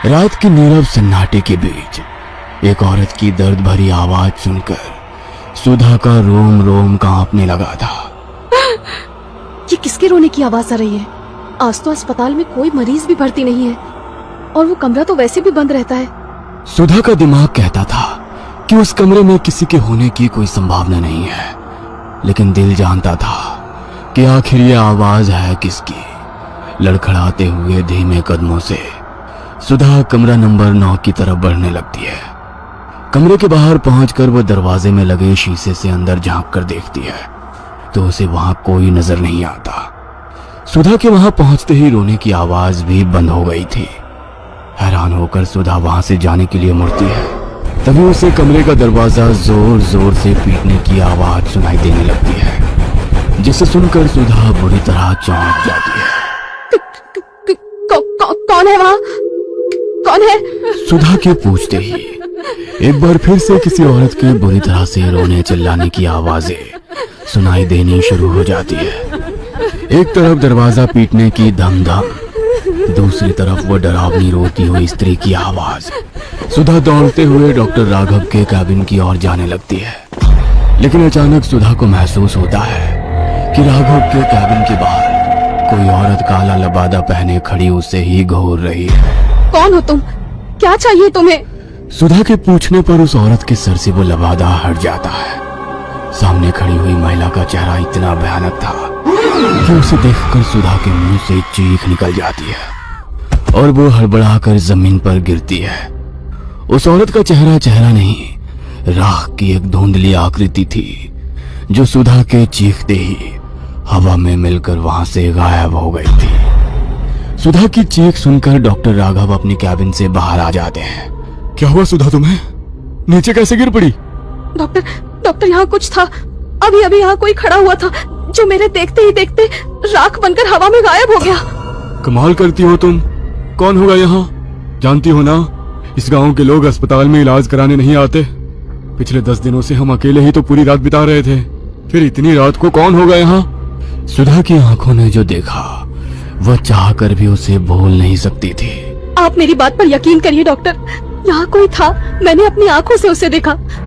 रात की नीरव सन्नाटे के बीच एक औरत की दर्द भरी आवाज सुनकर सुधा का रोम रोम कांपने लगा था। ये किसके रोने की आवाज आ रही है? आज तो अस्पताल में कोई मरीज भी भर्ती नहीं है और वो कमरा तो वैसे भी बंद रहता है। सुधा का दिमाग कहता था कि उस कमरे में किसी के होने की कोई संभावना नहीं है, लेकिन दिल जानता था कि आखिर ये आवाज है किसकी। लड़खड़ाते हुए धीमे कदमों से सुधा कमरा नंबर 9 की तरफ बढ़ने लगती है। कमरे के बाहर पहुंचकर वो दरवाजे में लगे शीशे से अंदर झांक कर देखती है तो उसे वहां कोई नजर नहीं आता। सुधा के वहां पहुंचते ही रोने की आवाज भी बंद हो गई थी। हैरान होकर सुधा वहां से जाने के लिए मुड़ती है, तभी उसे कमरे का दरवाजा जोर जोर से पीटने की आवाज सुनाई देने लगती है, जिसे सुनकर सुधा बुरी तरह चौंक जाती है। कौन है वहाँ? कौन है? सुधा के पूछते ही एक बार फिर से किसी औरत के बुरी तरह से रोने चिल्लाने की आवाजें सुनाई देनी शुरू हो जाती है। एक तरफ दरवाजा पीटने की धम धम, दूसरी तरफ वो डरावनी रोती हुई स्त्री की आवाज। सुधा दौड़ते हुए डॉक्टर राघव के कैबिन की ओर जाने लगती है, लेकिन अचानक सुधा को महसूस होता है कि राघव के कैबिन के बाहर कोई औरत काला लबादा पहने खड़ी उसे ही घूर रही है। कौन हो तुम? क्या चाहिए तुम्हें? सुधा के पूछने पर उस औरत के सर से वो लबादा हट जाता है। सामने खड़ी हुई महिला का चेहरा इतना भयानक था कि उसे देखकर सुधा के मुंह से चीख निकल जाती है और वो हड़बड़ाकर जमीन पर गिरती है। उस औरत का चेहरा चेहरा नहीं, राख की एक धुंधली आकृति थी जो सुधा के चीखते ही हवा में मिलकर वहां से गायब हो गई थी। सुधा की चीख सुनकर डॉक्टर राघव अपनी कैबिन से बाहर आ जाते हैं। क्या हुआ सुधा, तुम्हें नीचे कैसे गिर पड़ी? डॉक्टर यहाँ कुछ था। अभी अभी यहाँ कोई खड़ा हुआ था जो मेरे देखते ही देखते राख बनकर हवा में गायब हो गया। कमाल करती हो तुम। कौन होगा यहाँ? जानती हो ना, इस गांव के लोग अस्पताल में इलाज कराने नहीं आते। पिछले 10 दिनों से हम अकेले ही तो पूरी रात बिता रहे थे, फिर इतनी रात को कौन होगा यहाँ? सुधा की आंखों ने जो देखा वह चाहकर भी उसे भूल नहीं सकती थी। आप मेरी बात पर यकीन करिए डॉक्टर, यहाँ कोई था। मैंने अपनी आंखों से उसे देखा।